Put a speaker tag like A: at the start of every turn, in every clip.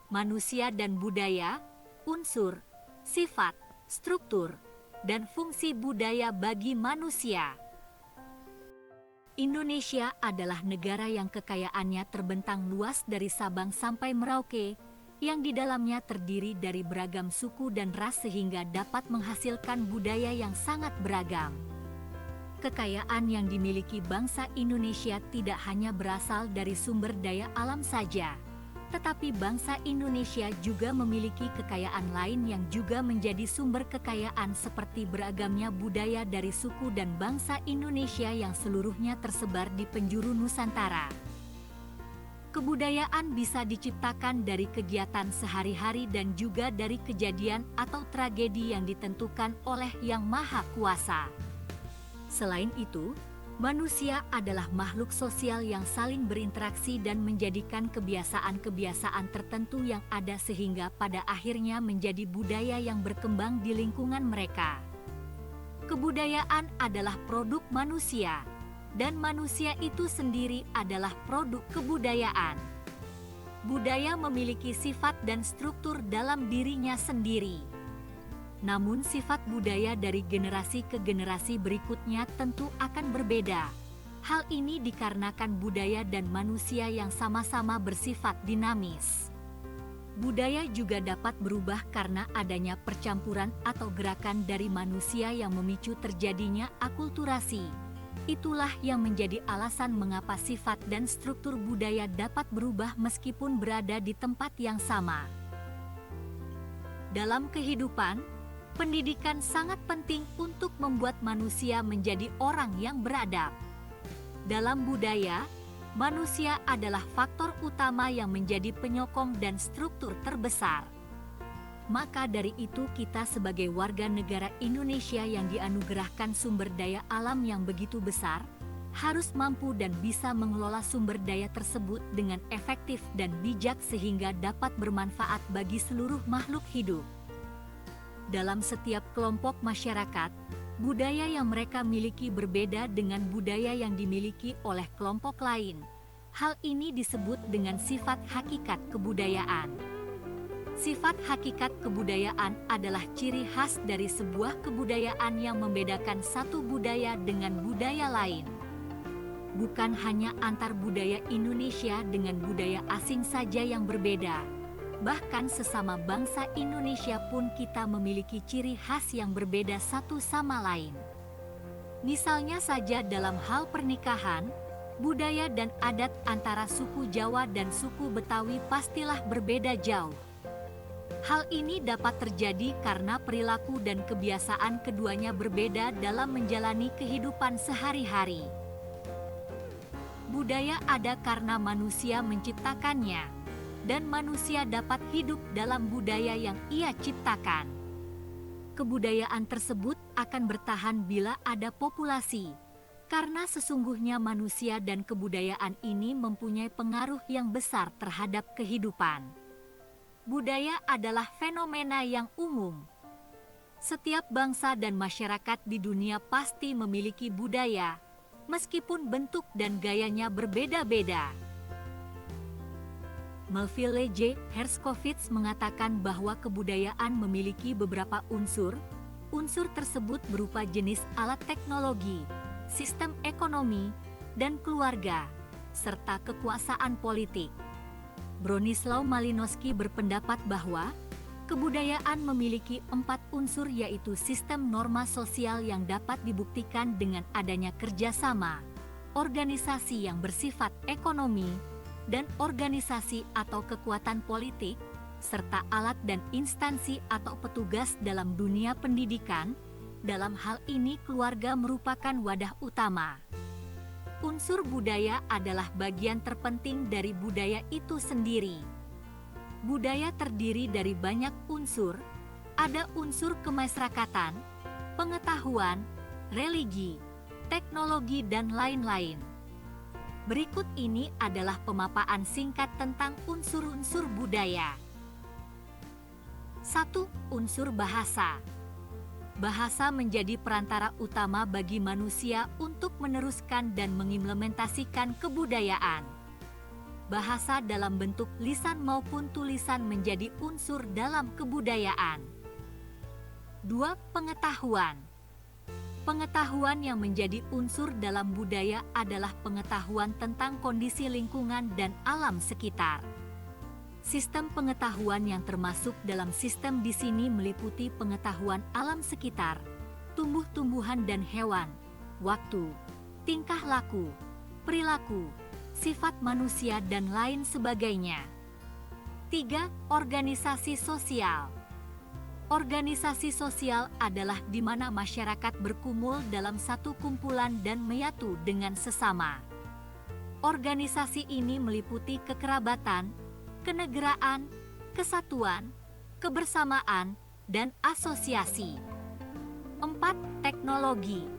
A: manusia dan budaya, unsur, sifat, struktur, dan fungsi budaya bagi manusia. Indonesia adalah negara yang kekayaannya terbentang luas dari Sabang sampai Merauke, yang di dalamnya terdiri dari beragam suku dan ras sehingga dapat menghasilkan budaya yang sangat beragam. Kekayaan yang dimiliki bangsa Indonesia tidak hanya berasal dari sumber daya alam saja, tetapi bangsa Indonesia juga memiliki kekayaan lain yang juga menjadi sumber kekayaan seperti beragamnya budaya dari suku dan bangsa Indonesia yang seluruhnya tersebar di penjuru Nusantara. Kebudayaan bisa diciptakan dari kegiatan sehari-hari dan juga dari kejadian atau tragedi yang ditentukan oleh Yang Maha Kuasa. Selain itu, manusia adalah makhluk sosial yang saling berinteraksi dan menjadikan kebiasaan-kebiasaan tertentu yang ada sehingga pada akhirnya menjadi budaya yang berkembang di lingkungan mereka. Kebudayaan adalah produk manusia, dan manusia itu sendiri adalah produk kebudayaan. Budaya memiliki sifat dan struktur dalam dirinya sendiri. Namun sifat budaya dari generasi ke generasi berikutnya tentu akan berbeda. Hal ini dikarenakan budaya dan manusia yang sama-sama bersifat dinamis. Budaya juga dapat berubah karena adanya percampuran atau gerakan dari manusia yang memicu terjadinya akulturasi. Itulah yang menjadi alasan mengapa sifat dan struktur budaya dapat berubah meskipun berada di tempat yang sama. Dalam kehidupan, pendidikan sangat penting untuk membuat manusia menjadi orang yang beradab. Dalam budaya, manusia adalah faktor utama yang menjadi penyokong dan struktur terbesar. Maka dari itu kita sebagai warga negara Indonesia yang dianugerahkan sumber daya alam yang begitu besar, harus mampu dan bisa mengelola sumber daya tersebut dengan efektif dan bijak sehingga dapat bermanfaat bagi seluruh makhluk hidup. Dalam setiap kelompok masyarakat, budaya yang mereka miliki berbeda dengan budaya yang dimiliki oleh kelompok lain. Hal ini disebut dengan sifat hakikat kebudayaan. Sifat hakikat kebudayaan adalah ciri khas dari sebuah kebudayaan yang membedakan satu budaya dengan budaya lain. Bukan hanya antar budaya Indonesia dengan budaya asing saja yang berbeda. Bahkan sesama bangsa Indonesia pun kita memiliki ciri khas yang berbeda satu sama lain. Misalnya saja dalam hal pernikahan, budaya dan adat antara suku Jawa dan suku Betawi pastilah berbeda jauh. Hal ini dapat terjadi karena perilaku dan kebiasaan keduanya berbeda dalam menjalani kehidupan sehari-hari. Budaya ada karena manusia menciptakannya, dan manusia dapat hidup dalam budaya yang ia ciptakan. Kebudayaan tersebut akan bertahan bila ada populasi, karena sesungguhnya manusia dan kebudayaan ini mempunyai pengaruh yang besar terhadap kehidupan. Budaya adalah fenomena yang umum. Setiap bangsa dan masyarakat di dunia pasti memiliki budaya, meskipun bentuk dan gayanya berbeda-beda. Melville J. Herskovits mengatakan bahwa kebudayaan memiliki beberapa unsur. Unsur tersebut berupa jenis alat teknologi, sistem ekonomi, dan keluarga, serta kekuasaan politik. Bronislaw Malinowski berpendapat bahwa kebudayaan memiliki 4 unsur yaitu sistem norma sosial yang dapat dibuktikan dengan adanya kerjasama, organisasi yang bersifat ekonomi, dan organisasi atau kekuatan politik, serta alat dan instansi atau petugas dalam dunia pendidikan. Dalam hal ini keluarga merupakan wadah utama. Unsur budaya adalah bagian terpenting dari budaya itu sendiri. Budaya terdiri dari banyak unsur. Ada unsur kemasyarakatan, pengetahuan, religi, teknologi, dan lain-lain. Berikut ini adalah pemaparan singkat tentang unsur-unsur budaya. 1. Unsur bahasa. Bahasa menjadi perantara utama bagi manusia untuk meneruskan dan mengimplementasikan kebudayaan. bahasa dalam bentuk lisan maupun tulisan menjadi unsur dalam kebudayaan. 2. Pengetahuan. Pengetahuan yang menjadi unsur dalam budaya adalah pengetahuan tentang kondisi lingkungan dan alam sekitar. Sistem pengetahuan yang termasuk dalam sistem di sini meliputi pengetahuan alam sekitar, tumbuh-tumbuhan dan hewan, waktu, tingkah laku, perilaku, sifat manusia dan lain sebagainya. 3. Organisasi sosial. Organisasi sosial adalah di mana masyarakat berkumpul dalam satu kumpulan dan menyatu dengan sesama. Organisasi ini meliputi kekerabatan, kenegaraan, kesatuan, kebersamaan, dan asosiasi. 4. Teknologi.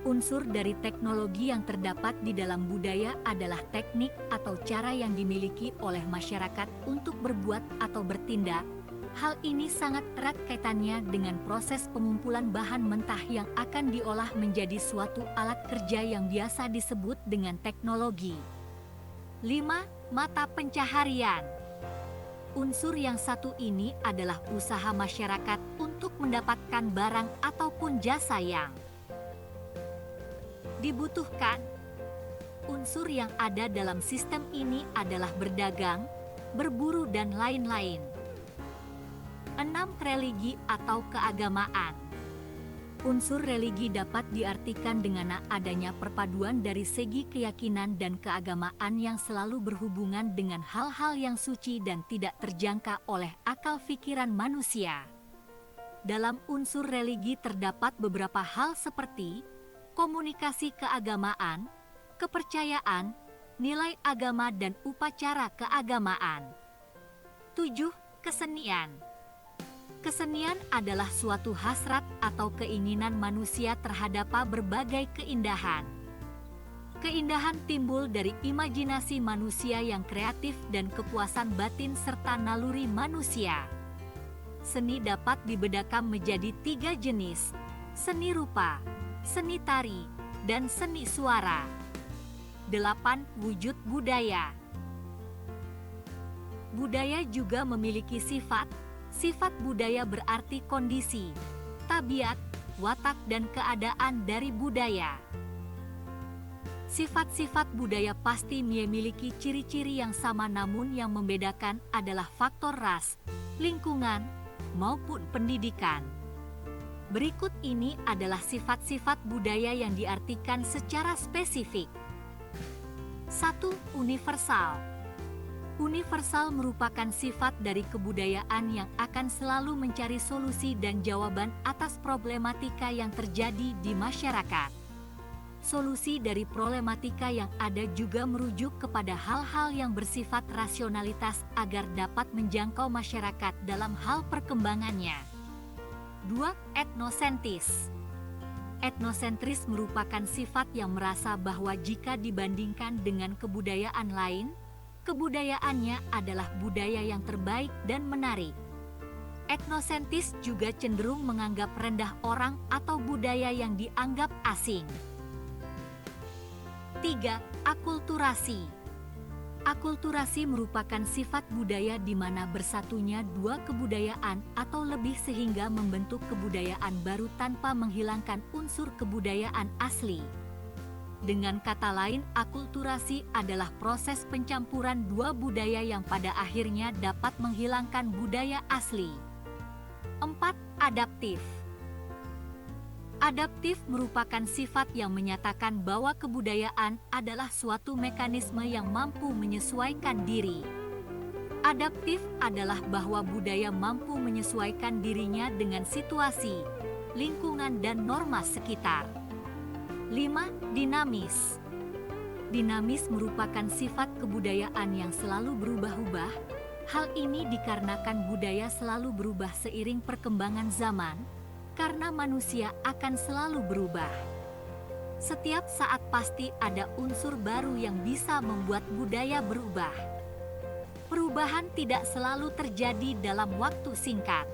A: Unsur dari teknologi yang terdapat di dalam budaya adalah teknik atau cara yang dimiliki oleh masyarakat untuk berbuat atau bertindak. Hal ini sangat erat kaitannya dengan proses pengumpulan bahan mentah yang akan diolah menjadi suatu alat kerja yang biasa disebut dengan teknologi. 5. Mata pencaharian. Unsur yang satu ini adalah usaha masyarakat untuk mendapatkan barang ataupun jasa yang dibutuhkan. Unsur yang ada dalam sistem ini adalah berdagang, berburu, dan lain-lain. 6. Religi atau keagamaan. Unsur religi dapat diartikan dengan adanya perpaduan dari segi keyakinan dan keagamaan yang selalu berhubungan dengan hal-hal yang suci dan tidak terjangka oleh akal pikiran manusia. Dalam unsur religi terdapat beberapa hal seperti komunikasi keagamaan, kepercayaan, nilai agama, dan upacara keagamaan. 7. Kesenian. Kesenian adalah suatu hasrat atau keinginan manusia terhadap berbagai keindahan. Keindahan timbul dari imajinasi manusia yang kreatif dan kepuasan batin serta naluri manusia. Seni dapat dibedakan menjadi 3 jenis: seni rupa, seni tari, dan seni suara. 8. Wujud budaya. Budaya juga memiliki sifat. Sifat budaya berarti kondisi, tabiat, watak, dan keadaan dari budaya. Sifat-sifat budaya pasti memiliki ciri-ciri yang sama, namun yang membedakan adalah faktor ras, lingkungan, maupun pendidikan. Berikut ini adalah sifat-sifat budaya yang diartikan secara spesifik. 1. Universal. Universal merupakan sifat dari kebudayaan yang akan selalu mencari solusi dan jawaban atas problematika yang terjadi di masyarakat. Solusi dari problematika yang ada juga merujuk kepada hal-hal yang bersifat rasionalitas agar dapat menjangkau masyarakat dalam hal perkembangannya. 2. Etnosentris. Etnosentris merupakan sifat yang merasa bahwa jika dibandingkan dengan kebudayaan lain, kebudayaannya adalah budaya yang terbaik dan menarik. Etnosentris juga cenderung menganggap rendah orang atau budaya yang dianggap asing. 3. Akulturasi. Akulturasi merupakan sifat budaya di mana bersatunya dua kebudayaan atau lebih sehingga membentuk kebudayaan baru tanpa menghilangkan unsur kebudayaan asli. Dengan kata lain, akulturasi adalah proses pencampuran dua budaya yang pada akhirnya dapat menghilangkan budaya asli. 4. Adaptif. Adaptif merupakan sifat yang menyatakan bahwa kebudayaan adalah suatu mekanisme yang mampu menyesuaikan diri. Adaptif adalah bahwa budaya mampu menyesuaikan dirinya dengan situasi, lingkungan, dan norma sekitar. 5. Dinamis. Dinamis merupakan sifat kebudayaan yang selalu berubah-ubah. Hal ini dikarenakan budaya selalu berubah seiring perkembangan zaman, karena manusia akan selalu berubah. Setiap saat pasti ada unsur baru yang bisa membuat budaya berubah. Perubahan tidak selalu terjadi dalam waktu singkat.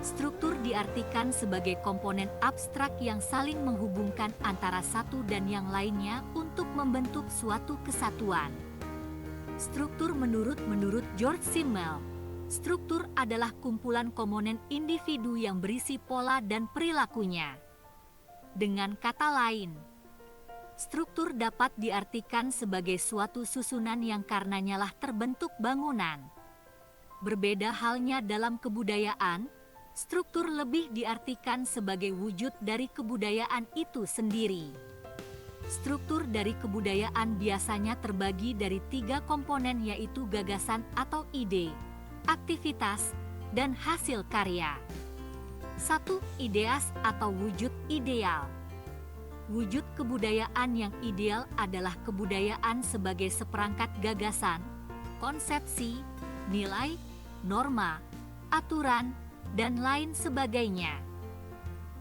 A: Struktur diartikan sebagai komponen abstrak yang saling menghubungkan antara satu dan yang lainnya untuk membentuk suatu kesatuan. Struktur menurut George Simmel, struktur adalah kumpulan komponen individu yang berisi pola dan perilakunya. Dengan kata lain, struktur dapat diartikan sebagai suatu susunan yang karenanya lah terbentuk bangunan. Berbeda halnya dalam kebudayaan, struktur lebih diartikan sebagai wujud dari kebudayaan itu sendiri. Struktur dari kebudayaan biasanya terbagi dari 3 komponen, yaitu gagasan atau ide, aktivitas, dan hasil karya. 1. Ideas atau wujud ideal. Wujud kebudayaan yang ideal adalah kebudayaan sebagai seperangkat gagasan, konsepsi, nilai, norma, aturan, dan lain sebagainya.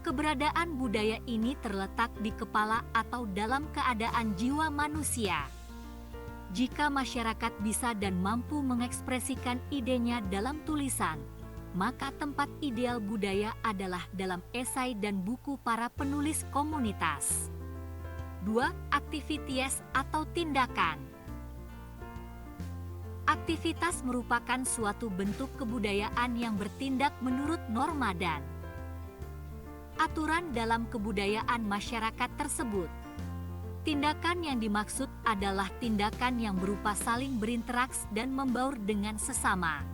A: Keberadaan budaya ini terletak di kepala atau dalam keadaan jiwa manusia. Jika masyarakat bisa dan mampu mengekspresikan idenya dalam tulisan, maka tempat ideal budaya adalah dalam esai dan buku para penulis komunitas. 2. Aktivitas atau tindakan. Aktivitas merupakan suatu bentuk kebudayaan yang bertindak menurut norma dan aturan dalam kebudayaan masyarakat tersebut. Tindakan yang dimaksud adalah tindakan yang berupa saling berinteraksi dan membaur dengan sesama.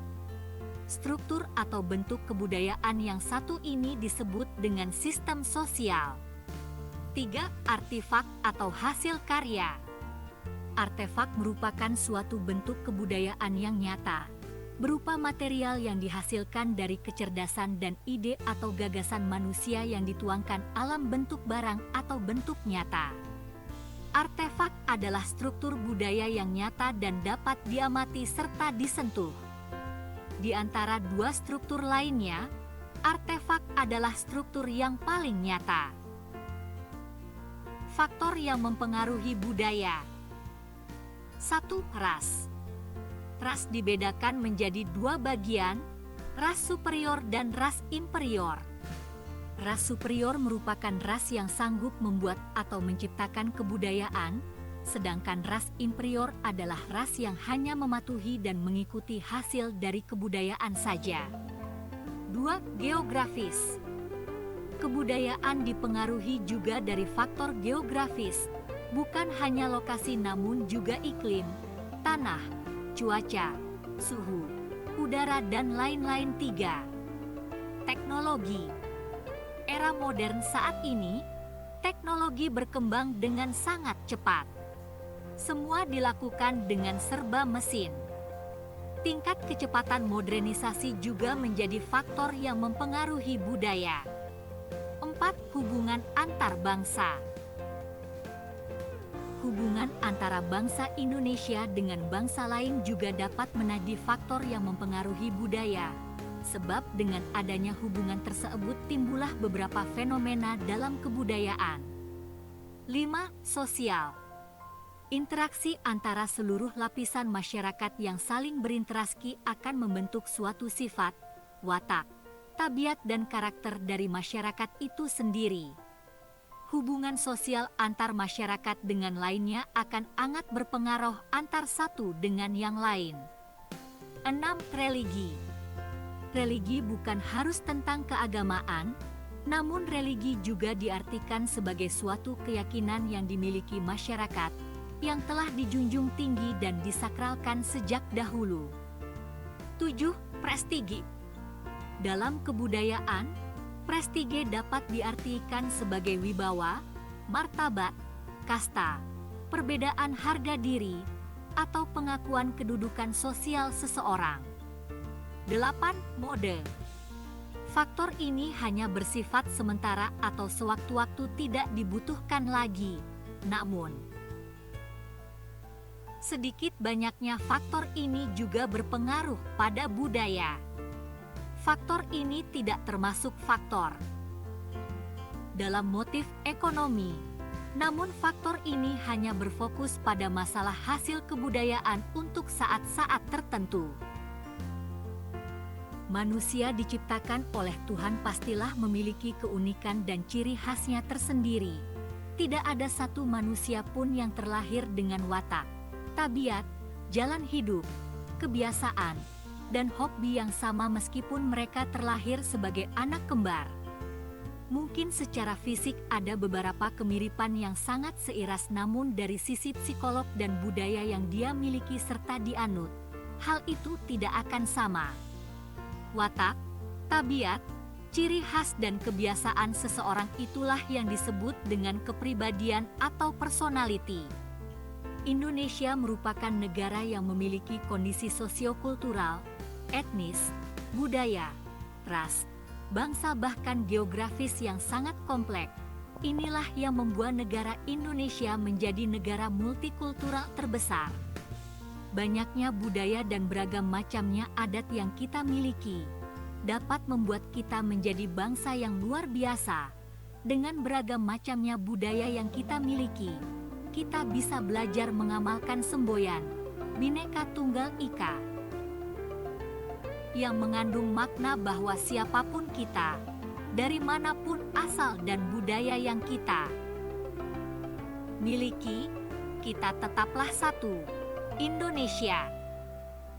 A: Struktur atau bentuk kebudayaan yang satu ini disebut dengan sistem sosial. 3. Artefak atau hasil karya. Artefak merupakan suatu bentuk kebudayaan yang nyata, berupa material yang dihasilkan dari kecerdasan dan ide atau gagasan manusia yang dituangkan alam bentuk barang atau bentuk nyata. Artefak adalah struktur budaya yang nyata dan dapat diamati serta disentuh. Di antara 2 struktur lainnya, artefak adalah struktur yang paling nyata. Faktor yang mempengaruhi budaya. 1. Ras. Ras dibedakan menjadi 2 bagian, ras superior dan ras inferior. Ras superior merupakan ras yang sanggup membuat atau menciptakan kebudayaan, sedangkan ras inferior adalah ras yang hanya mematuhi dan mengikuti hasil dari kebudayaan saja. 2. Geografis. Kebudayaan dipengaruhi juga dari faktor geografis, bukan hanya lokasi namun juga iklim, tanah, cuaca, suhu, udara, dan lain-lain. 3. Teknologi. Era modern saat ini, teknologi berkembang dengan sangat cepat. Semua dilakukan dengan serba mesin. Tingkat kecepatan modernisasi juga menjadi faktor yang mempengaruhi budaya. 4. Hubungan antar bangsa. Hubungan antara bangsa Indonesia dengan bangsa lain juga dapat menjadi faktor yang mempengaruhi budaya, sebab dengan adanya hubungan tersebut timbullah beberapa fenomena dalam kebudayaan. 5. Sosial. Interaksi antara seluruh lapisan masyarakat yang saling berinteraksi akan membentuk suatu sifat, watak, tabiat dan karakter dari masyarakat itu sendiri. Hubungan sosial antar masyarakat dengan lainnya akan sangat berpengaruh antar satu dengan yang lain. 6. Religi. Religi bukan harus tentang keagamaan, namun religi juga diartikan sebagai suatu keyakinan yang dimiliki masyarakat, yang telah dijunjung tinggi dan disakralkan sejak dahulu. 7. Prestigi. Dalam kebudayaan, prestige dapat diartikan sebagai wibawa, martabat, kasta, perbedaan harga diri, atau pengakuan kedudukan sosial seseorang. 8. Mode. Faktor ini hanya bersifat sementara atau sewaktu-waktu tidak dibutuhkan lagi. Namun, sedikit banyaknya faktor ini juga berpengaruh pada budaya. Faktor ini tidak termasuk faktor dalam motif ekonomi, namun faktor ini hanya berfokus pada masalah hasil kebudayaan untuk saat-saat tertentu. Manusia diciptakan oleh Tuhan pastilah memiliki keunikan dan ciri khasnya tersendiri. Tidak ada satu manusia pun yang terlahir dengan watak, tabiat, jalan hidup, kebiasaan, dan hobi yang sama meskipun mereka terlahir sebagai anak kembar. Mungkin secara fisik ada beberapa kemiripan yang sangat seiras, namun dari sisi psikolog dan budaya yang dia miliki serta dianut, hal itu tidak akan sama. Watak, tabiat, ciri khas dan kebiasaan seseorang itulah yang disebut dengan kepribadian atau personality. Indonesia merupakan negara yang memiliki kondisi sosiokultural, etnis, budaya, ras, bangsa bahkan geografis yang sangat kompleks. Inilah yang membuat negara Indonesia menjadi negara multikultural terbesar. Banyaknya budaya dan beragam macamnya adat yang kita miliki dapat membuat kita menjadi bangsa yang luar biasa. Dengan beragam macamnya budaya yang kita miliki, kita bisa belajar mengamalkan semboyan Bhinneka Tunggal Ika yang mengandung makna bahwa siapapun kita, dari manapun asal dan budaya yang kita miliki, kita tetaplah satu, Indonesia.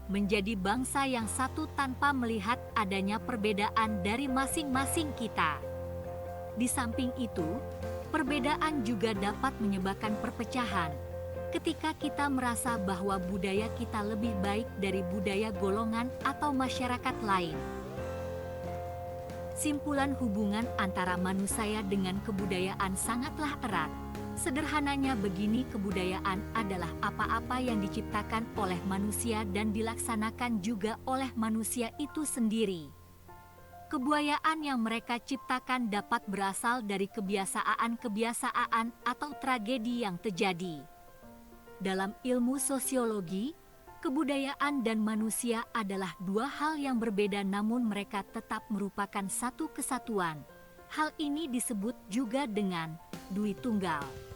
A: Menjadi bangsa yang satu tanpa melihat adanya perbedaan dari masing-masing kita. Di samping itu, perbedaan juga dapat menyebabkan perpecahan. Ketika kita merasa bahwa budaya kita lebih baik dari budaya golongan atau masyarakat lain. Simpulan hubungan antara manusia dengan kebudayaan sangatlah erat. Sederhananya begini, kebudayaan adalah apa-apa yang diciptakan oleh manusia dan dilaksanakan juga oleh manusia itu sendiri. Kebudayaan yang mereka ciptakan dapat berasal dari kebiasaan-kebiasaan atau tragedi yang terjadi. Dalam ilmu sosiologi, kebudayaan dan manusia adalah dua hal yang berbeda, namun mereka tetap merupakan satu kesatuan. Hal ini disebut juga dengan Dwi Tunggal.